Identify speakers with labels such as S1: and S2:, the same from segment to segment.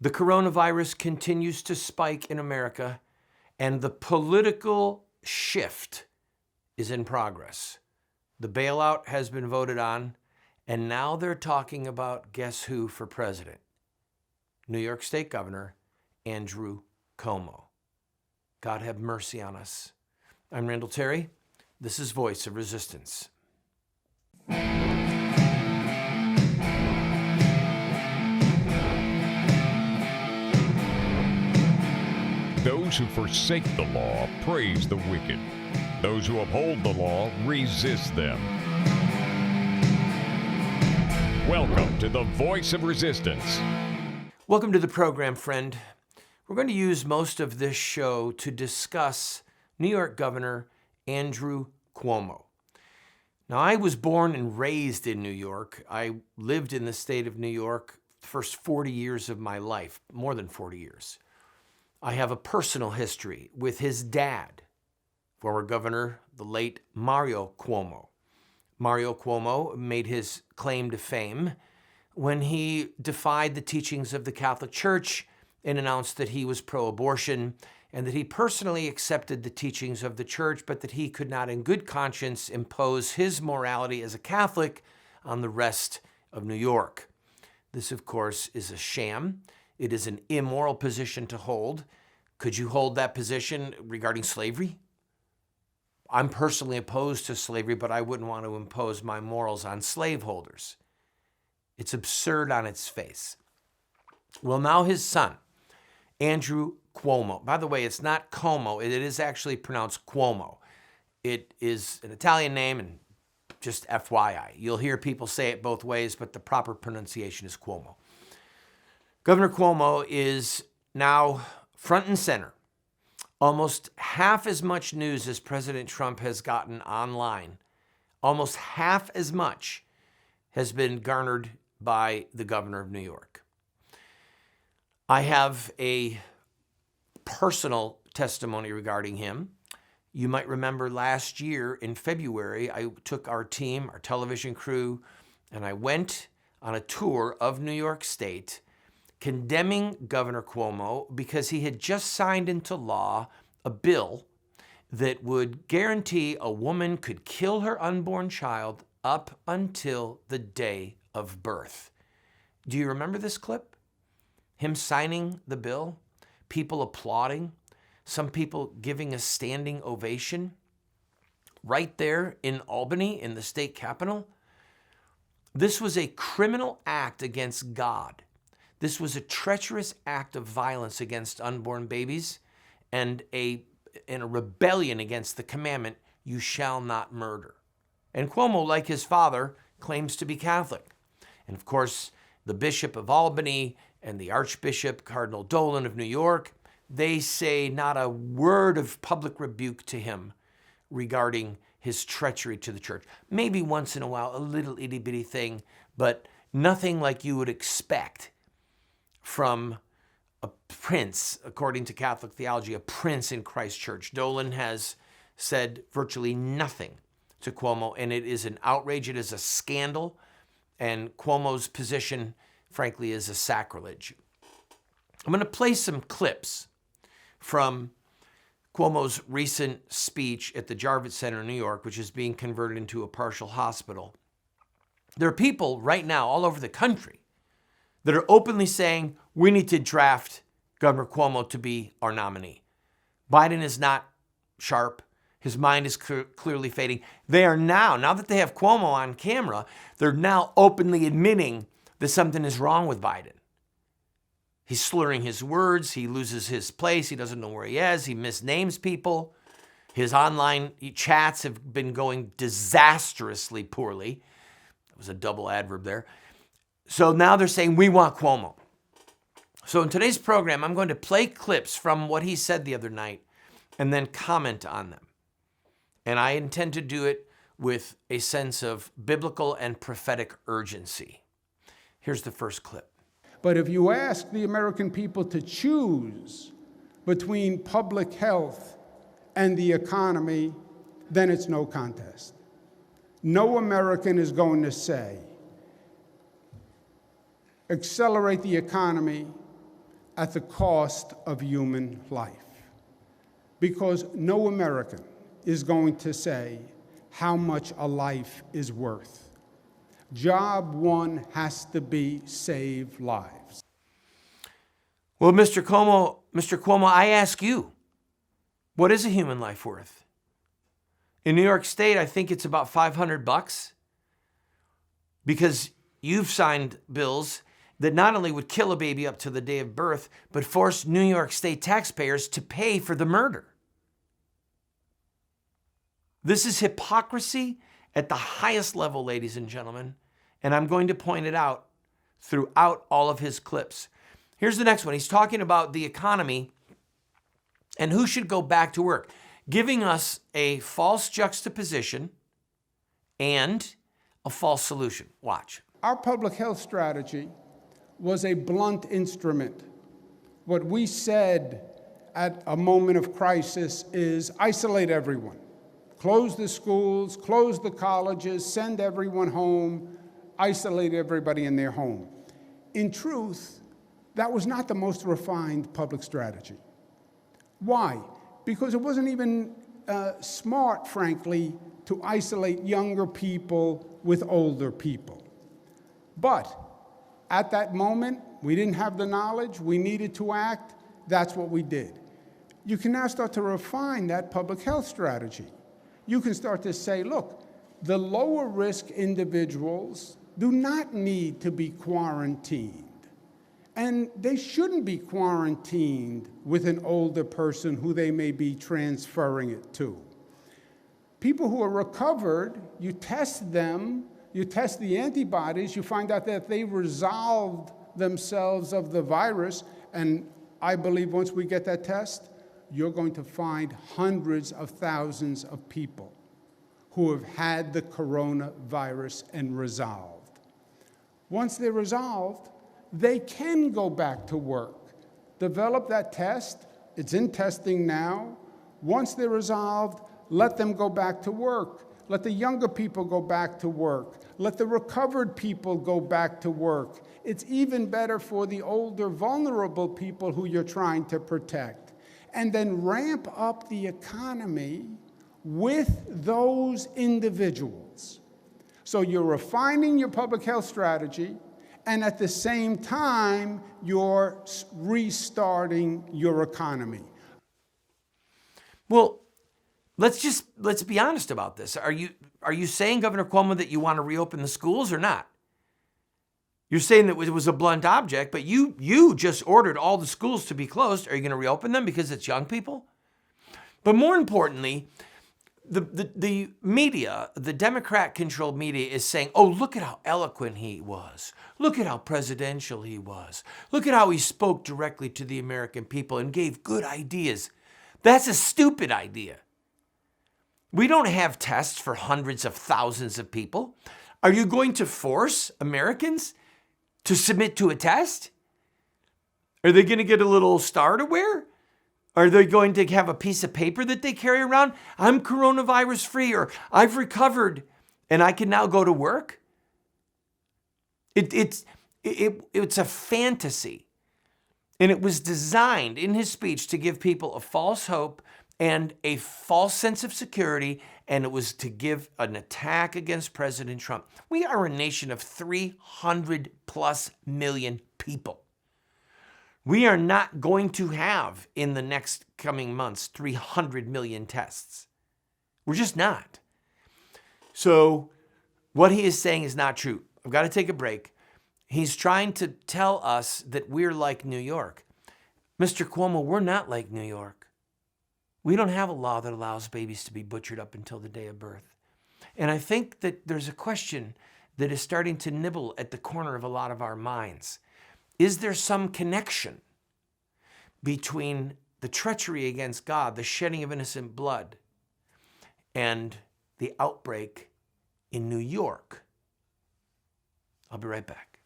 S1: The coronavirus continues to spike in America, and the political shift is in progress. The bailout has been voted on, and now they're talking about guess who for president? New York State Governor Andrew Cuomo. God have mercy on us. I'm Randall Terry. This is Voice of Resistance.
S2: Those who forsake the law praise the wicked. Those who uphold the law resist them. Welcome to the Voice of Resistance.
S1: Welcome to the program, friend. We're going to use most of this show to discuss New York Governor Andrew Cuomo. Now, I was born and raised in New York. I lived in the state of New York the first 40 years of my life, more than 40 years. I have a personal history with his dad, former governor, the late Mario Cuomo. Mario Cuomo made his claim to fame when he defied the teachings of the Catholic Church and announced that he was pro-abortion and that he personally accepted the teachings of the church, but that he could not in good conscience impose his morality as a Catholic on the rest of New York. This, of course, is a sham. It is an immoral position to hold. Could you hold that position regarding slavery? I'm personally opposed to slavery, but I wouldn't want to impose my morals on slaveholders. It's absurd on its face. Well, now his son, Andrew Cuomo. By the way, it's not Como. It is actually pronounced Cuomo. It is an Italian name, and just FYI. You'll hear people say it both ways, but the proper pronunciation is Cuomo. Governor Cuomo is now front and center. Almost half as much news as President Trump has gotten online, almost half as much has been garnered by the governor of New York. I have a personal testimony regarding him. You might remember last year in February, I took our team, our television crew, and I went on a tour of New York State condemning Governor Cuomo because he had just signed into law a bill that would guarantee a woman could kill her unborn child up until the day of birth. Do you remember this clip? Him signing the bill, people applauding, some people giving a standing ovation right there in Albany, in the state capitol. This was a criminal act against God. This was a treacherous act of violence against unborn babies and a rebellion against the commandment, you shall not murder. And Cuomo, like his father, claims to be Catholic. And of course, the Bishop of Albany and the Archbishop Cardinal Dolan of New York, they say not a word of public rebuke to him regarding his treachery to the church. Maybe once in a while, a little itty-bitty thing, but nothing like you would expect from a prince, according to Catholic theology, a prince in Christ Church. Dolan has said virtually nothing to Cuomo, and it is an outrage. It is a scandal, and Cuomo's position, frankly, is a sacrilege. I'm going to play some clips from Cuomo's recent speech at the Javits Center in New York, which is being converted into a partial hospital. There are people right now all over the country that are openly saying, we need to draft Governor Cuomo to be our nominee. Biden is not sharp. His mind is clearly fading. They are now that they have Cuomo on camera, they're now openly admitting that something is wrong with Biden. He's slurring his words. He loses his place. He doesn't know where he is. He misnames people. His online chats have been going disastrously poorly. That was a double adverb there. So now they're saying, we want Cuomo. So in today's program, I'm going to play clips from what he said the other night and then comment on them. And I intend to do it with a sense of biblical and prophetic urgency. Here's the first clip.
S3: But if you ask the American people to choose between public health and the economy, then it's no contest. No American is going to say, accelerate the economy at the cost of human life. Because no American is going to say how much a life is worth. Job one has to be save lives.
S1: Well, Mr. Cuomo, I ask you, what is a human life worth? In New York State, I think it's about $500 because you've signed bills that not only would kill a baby up to the day of birth, but force New York State taxpayers to pay for the murder. This is hypocrisy at the highest level, ladies and gentlemen, and I'm going to point it out throughout all of his clips. Here's the next one. He's talking about the economy and who should go back to work, giving us a false juxtaposition and a false solution. Watch.
S3: Our public health strategy was a blunt instrument. What we said at a moment of crisis is isolate everyone. Close the schools, close the colleges, send everyone home, isolate everybody in their home. In truth, that was not the most refined public strategy. Why? Because it wasn't even smart, frankly, to isolate younger people with older people. But at that moment, we didn't have the knowledge, we needed to act, that's what we did. You can now start to refine that public health strategy. You can start to say, look, the lower risk individuals do not need to be quarantined. And they shouldn't be quarantined with an older person who they may be transferring it to. People who are recovered, you test them, you test the antibodies, you find out that they resolved themselves of the virus, and I believe once we get that test, you're going to find hundreds of thousands of people who have had the coronavirus and resolved. Once they're resolved, they can go back to work. Develop that test. It's in testing now. Once they're resolved, let them go back to work. Let the younger people go back to work. Let the recovered people go back to work. It's even better for the older, vulnerable people who you're trying to protect. And then ramp up the economy with those individuals. So you're refining your public health strategy, and at the same time, you're restarting your economy.
S1: Well, let's be honest about this. Are you saying, Governor Cuomo, that you want to reopen the schools or not? You're saying that it was a blunt object, but you just ordered all the schools to be closed. Are you going to reopen them because it's young people? But more importantly, the media, the Democrat-controlled media is saying, oh, look at how eloquent he was. Look at how presidential he was. Look at how he spoke directly to the American people and gave good ideas. That's a stupid idea. We don't have tests for hundreds of thousands of people. Are you going to force Americans to submit to a test? Are they going to get a little star to wear? Are they going to have a piece of paper that they carry around? I'm coronavirus free, or I've recovered and I can now go to work? It's a fantasy. And it was designed in his speech to give people a false hope and a false sense of security, and it was to give an attack against President Trump. We are a nation of 300 plus million people. We are not going to have, in the next coming months, 300 million tests. We're just not. So what he is saying is not true. I've got to take a break. He's trying to tell us that we're like New York. Mr. Cuomo, we're not like New York. We don't have a law that allows babies to be butchered up until the day of birth. And I think that there's a question that is starting to nibble at the corner of a lot of our minds. Is there some connection between the treachery against God, the shedding of innocent blood, and the outbreak in New York? I'll be right back.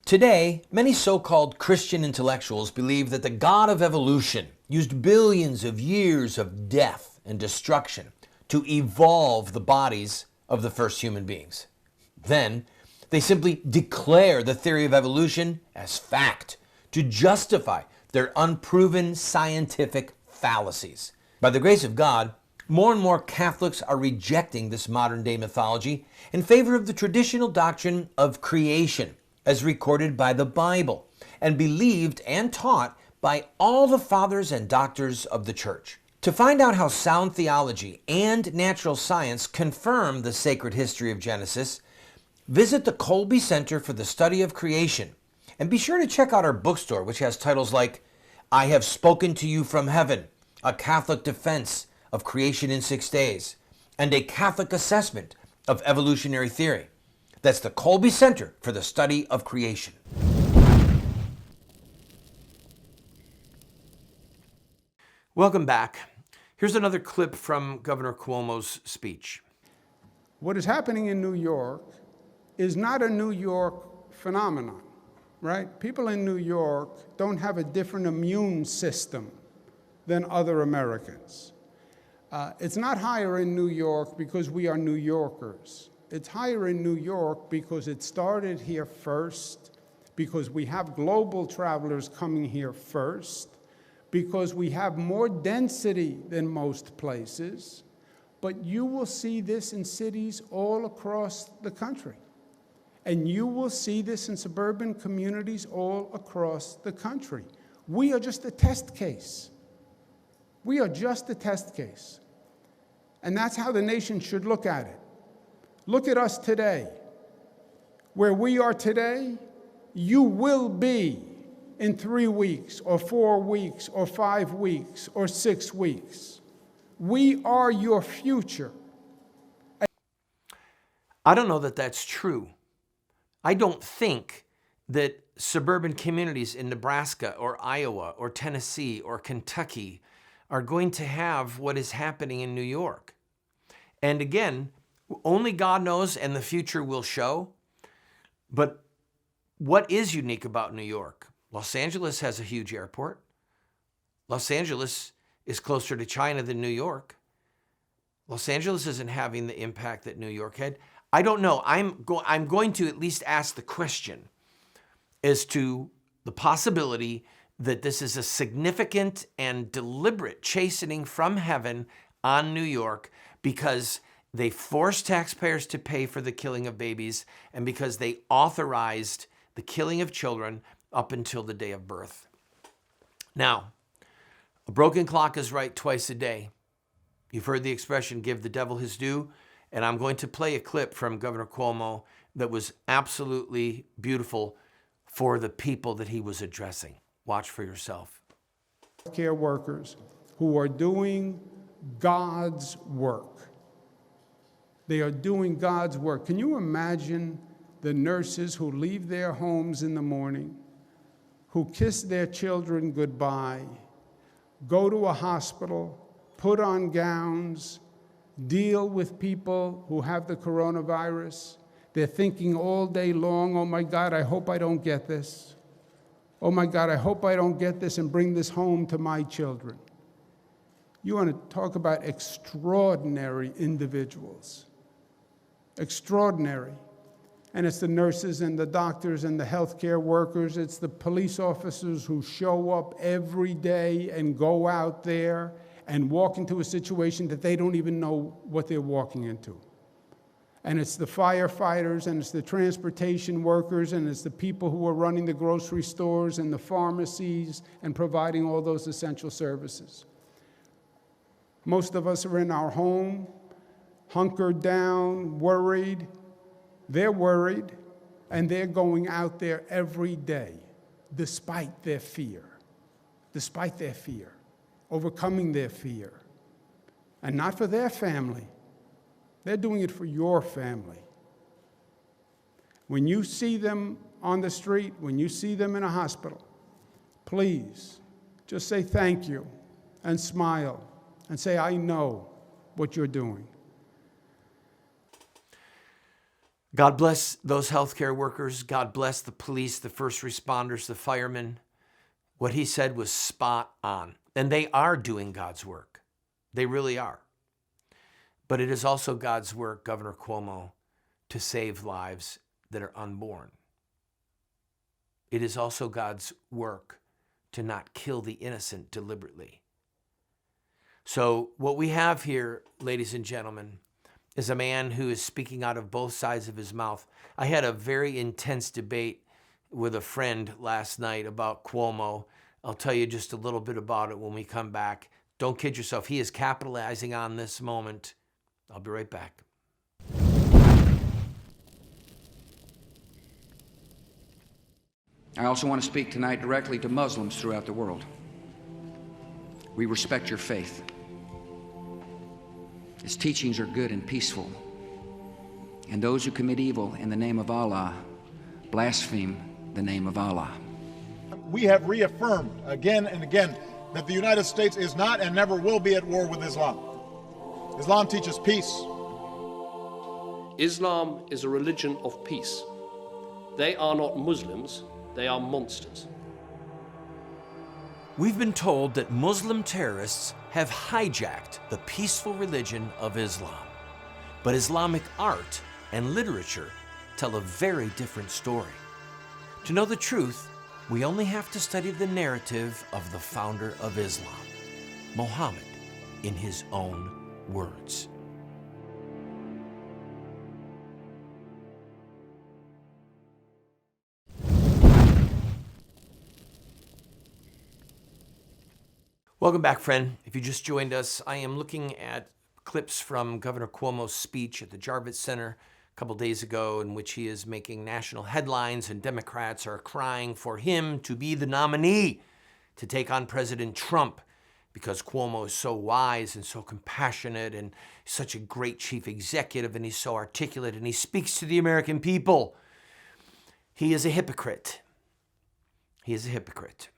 S4: Today, many so-called Christian intellectuals believe that the God of evolution used billions of years of death and destruction to evolve the bodies of the first human beings. Then, They simply declare the theory of evolution as fact to justify their unproven scientific fallacies. By the grace of God, more and more Catholics are rejecting this modern-day mythology in favor of the traditional doctrine of creation as recorded by the Bible and believed and taught by all the fathers and doctors of the Church. To find out how sound theology and natural science confirm the sacred history of Genesis, visit the Colby Center for the Study of Creation, and be sure to check out our bookstore, which has titles like I Have Spoken to You from Heaven, A Catholic Defense of Creation in 6 Days, and A Catholic Assessment of Evolutionary Theory. That's the Colby Center for the Study of Creation.
S1: Welcome back. Here's another clip from Governor Cuomo's speech.
S3: What is happening in New York is not a New York phenomenon, right? People in New York don't have a different immune system than other Americans. It's not higher in New York because we are New Yorkers. It's higher in New York because it started here first, because we have global travelers coming here first, because we have more density than most places, but you will see this in cities all across the country. And you will see this in suburban communities all across the country. We are just a test case. We are just a test case. And that's how the nation should look at it. Look at us today. Where we are today, you will be in 3 weeks, or 4 weeks, or 5 weeks, or 6 weeks. We are your future.
S1: I don't know that that's true. I don't think that suburban communities in Nebraska or Iowa or Tennessee or Kentucky are going to have what is happening in New York. And again, only God knows and the future will show. But what is unique about New York? Los Angeles has a huge airport. Los Angeles is closer to China than New York. Los Angeles isn't having the impact that New York had. I don't know. I'm going to at least ask the question as to the possibility that this is a significant and deliberate chastening from heaven on New York because they forced taxpayers to pay for the killing of babies and because they authorized the killing of children up until the day of birth. Now, a broken clock is right twice a day. You've heard the expression, give the devil his due, and I'm going to play a clip from Governor Cuomo that was absolutely beautiful for the people that he was addressing. Watch for yourself.
S3: Care workers who are doing God's work. They are doing God's work. Can you imagine the nurses who leave their homes in the morning, who kiss their children goodbye, go to a hospital, put on gowns, deal with people who have the coronavirus? They're thinking all day long, oh my God, I hope I don't get this. Oh my God, I hope I don't get this and bring this home to my children. You want to talk about extraordinary individuals. Extraordinary. And it's the nurses and the doctors and the healthcare workers. It's the police officers who show up every day and go out there and walk into a situation that they don't even know what they're walking into. And it's the firefighters, and it's the transportation workers, and it's the people who are running the grocery stores and the pharmacies and providing all those essential services. Most of us are in our home, hunkered down, worried. They're worried, and they're going out there every day, despite their fear, overcoming their fear, and not for their family. They're doing it for your family. When you see them on the street, when you see them in a hospital, please just say thank you and smile and say, I know what you're doing.
S1: God bless those healthcare workers. God bless the police, the first responders, the firemen. What he said was spot on. And they are doing God's work. They really are. But it is also God's work, Governor Cuomo, to save lives that are unborn. It is also God's work to not kill the innocent deliberately. So what we have here, ladies and gentlemen, is a man who is speaking out of both sides of his mouth. I had a very intense debate with a friend last night about Cuomo. I'll tell you just a little bit about it when we come back. Don't kid yourself. He is capitalizing on this moment. I'll be right back.
S5: I also want to speak tonight directly to Muslims throughout the world. We respect your faith. Its teachings are good and peaceful. And those who commit evil in the name of Allah blaspheme the name of Allah.
S6: We have reaffirmed again and again that the United States is not and never will be at war with Islam. Islam teaches peace.
S7: Islam is a religion of peace. They are not Muslims, they are monsters.
S1: We've been told that Muslim terrorists have hijacked the peaceful religion of Islam. But Islamic art and literature tell a very different story. To know the truth, we only have to study the narrative of the founder of Islam, Muhammad, in his own words. Welcome back, friend. If you just joined us, I am looking at clips from Governor Cuomo's speech at the Jarvis Center a couple days ago, in which he is making national headlines and Democrats are crying for him to be the nominee to take on President Trump because Cuomo is so wise and so compassionate and such a great chief executive, and he's so articulate and he speaks to the American people. He is a hypocrite. He is a hypocrite.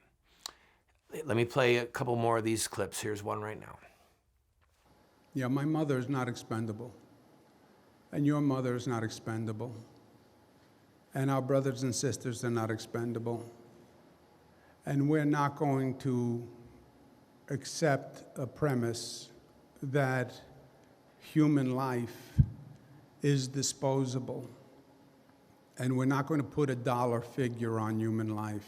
S1: Let me play a couple more of these clips. Here's one right now.
S3: Yeah, my mother is not expendable. And your mother is not expendable. And our brothers and sisters are not expendable. And we're not going to accept a premise that human life is disposable. And we're not going to put a dollar figure on human life.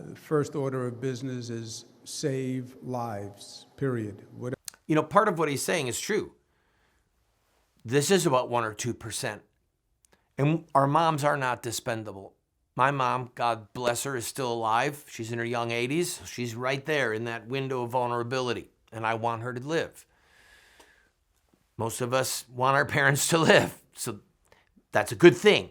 S3: The first order of business is save lives, period.
S1: You know, part of what he's saying is true. This is about 1 or 2%. And our moms are not dispendable. My mom, God bless her, is still alive. She's in her young 80s. She's right there in that window of vulnerability. And I want her to live. Most of us want our parents to live. So that's a good thing.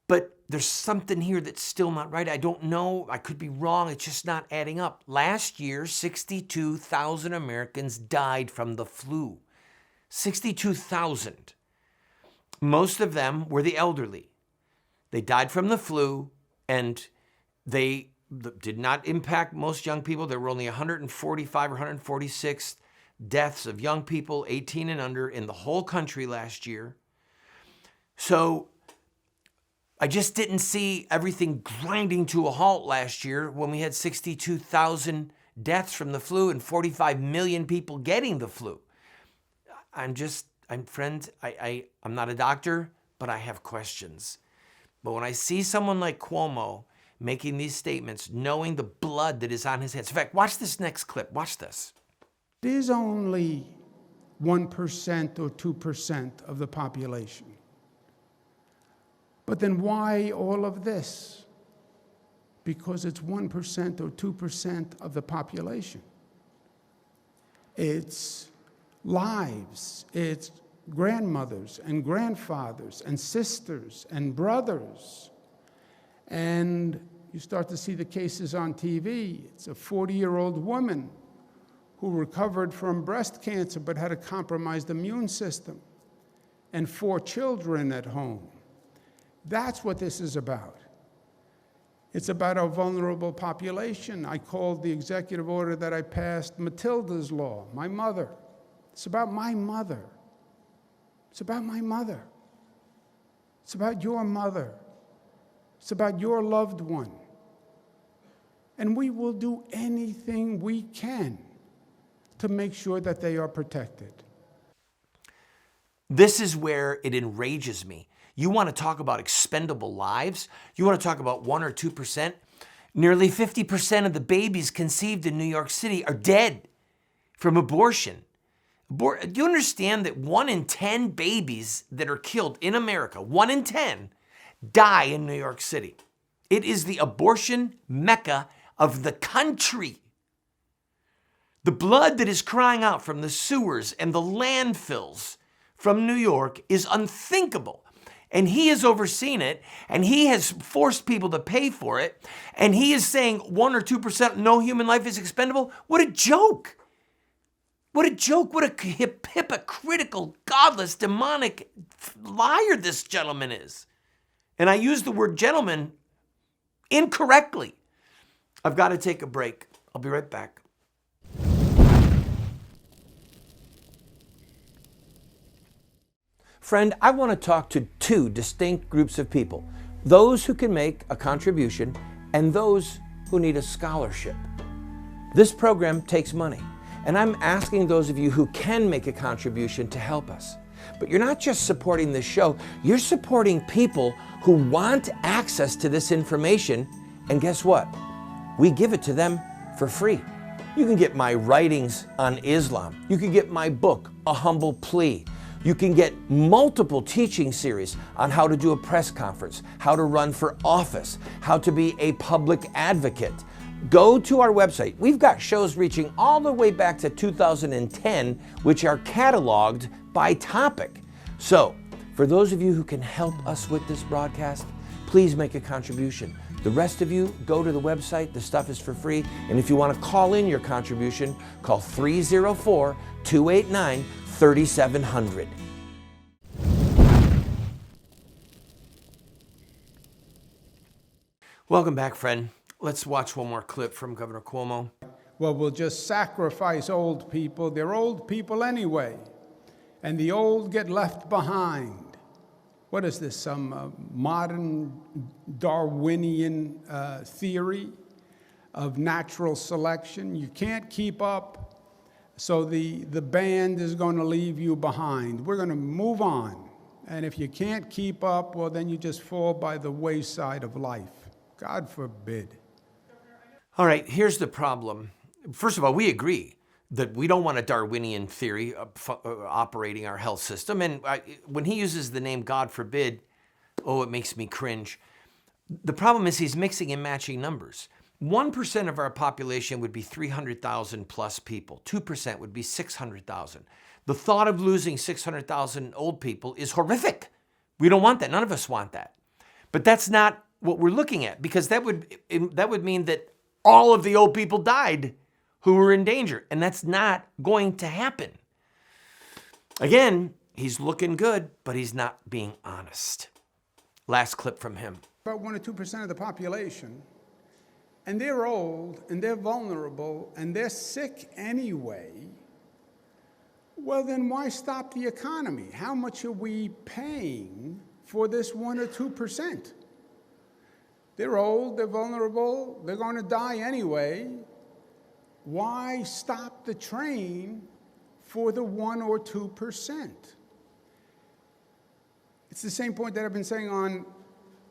S1: But there's something here that's still not right. I don't know. I could be wrong. It's just not adding up. Last year, 62,000 Americans died from the flu. 62,000. Most of them were the elderly. They died from the flu, and they did not impact most young people. There were only 145 or 146 deaths of young people 18 and under in the whole country last year. So I just didn't see everything grinding to a halt last year when we had 62,000 deaths from the flu and 45 million people getting the flu. I'm not a doctor, but I have questions. But when I see someone like Cuomo making these statements, knowing the blood that is on his hands. In fact, watch this next clip. Watch this.
S3: It is only 1% or 2% of the population. But then why all of this? Because it's 1% or 2% of the population. It's lives, it's grandmothers and grandfathers and sisters and brothers. And you start to see the cases on TV. It's a 40-year-old woman who recovered from breast cancer but had a compromised immune system, and 4 children at home. That's what this is about. It's about our vulnerable population. I called the executive order that I passed Matilda's Law, my mother. It's about my mother. It's about my mother. It's about your mother. It's about your loved one. And we will do anything we can to make sure that they are protected.
S1: This is where it enrages me. You want to talk about expendable lives? You want to talk about 1 or 2%? Nearly 50% of the babies conceived in New York City are dead from abortion. Do you understand that 1 in 10 babies that are killed in America, 1 in 10, die in New York City? It is the abortion mecca of the country. The blood that is crying out from the sewers and the landfills from New York is unthinkable. And he has overseen it, and he has forced people to pay for it, and he is saying 1 or 2% no human life is expendable? What a joke. What a joke. What a hypocritical, godless, demonic liar this gentleman is. And I use the word gentleman incorrectly. I've got to take a break. I'll be right back.
S4: Friend, I want to talk to 2 distinct groups of people. Those who can make a contribution and those who need a scholarship. This program takes money, and I'm asking those of you who can make a contribution to help us. But you're not just supporting this show, you're supporting people who want access to this information, and guess what? We give it to them for free. You can get my writings on Islam. You can get my book, A Humble Plea. You can get multiple teaching series on how to do a press conference, how to run for office, how to be a public advocate. Go to our website. We've got shows reaching all the way back to 2010, which are cataloged by topic. So, for those of you who can help us with this broadcast, please make a contribution. The rest of you, go to the website. The stuff is for free. And if you want to call in your contribution, call 304-289-3700.
S1: Welcome back, friend. Let's watch one more clip from Governor Cuomo.
S3: Well, we'll just sacrifice old people. They're old people anyway. And the old get left behind. What is this, some modern Darwinian theory of natural selection? You can't keep up, so the band is going to leave you behind. We're going to move on. And if you can't keep up, well, then you just fall by the wayside of life. God forbid.
S1: All right, here's the problem. First of all, we agree that we don't want a Darwinian theory operating our health system. And when he uses the name God forbid, oh, it makes me cringe. The problem is he's mixing and matching numbers. 1% of our population would be 300,000 plus people. 2% would be 600,000. The thought of losing 600,000 old people is horrific. We don't want that. None of us want that. But that's not what we're looking at, because that would mean that all of the old people died who were in danger, and that's not going to happen. Again, he's looking good, but he's not being honest. Last clip from him.
S3: About 1 or 2% of the population, and they're old, and they're vulnerable, and they're sick anyway. Well, then why stop the economy? How much are we paying for this 1 or 2%? They're old, they're vulnerable, they're going to die anyway. Why stop the train for the 1 or 2%? It's the same point that I've been saying on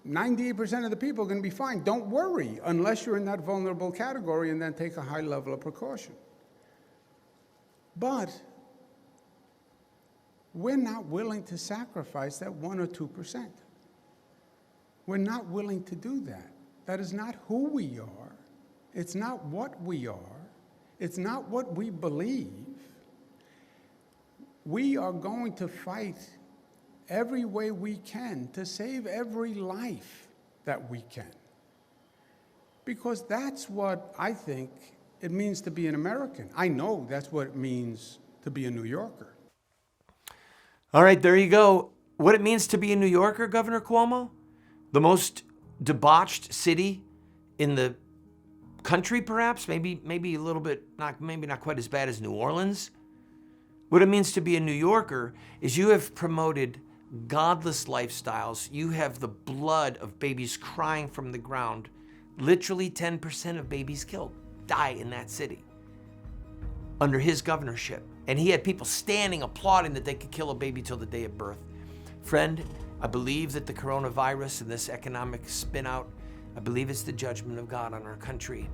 S3: 98% of the people are going to be fine. Don't worry unless you're in that vulnerable category, and then take a high level of precaution. But we're not willing to sacrifice that 1 or 2%. We're not willing to do that. That is not who we are. It's not what we are. It's not what we believe. We are going to fight every way we can to save every life that we can. Because that's what I think it means to be an American. I know that's what it means to be a New Yorker.
S1: All right, there you go. What it means to be a New Yorker, Governor Cuomo? The most debauched city in the country, perhaps? Maybe a little bit, maybe not quite as bad as New Orleans. What it means to be a New Yorker is you have promoted godless lifestyles. You have the blood of babies crying from the ground. Literally 10% of babies killed die in that city. under his governorship. And he had people standing, applauding that they could kill a baby till the day of birth. Friend, I believe that the coronavirus and this economic spin out, I believe it's the judgment of God on our country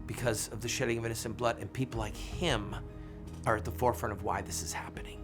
S1: because of the shedding of innocent blood, and people like him are at the forefront of why this is happening.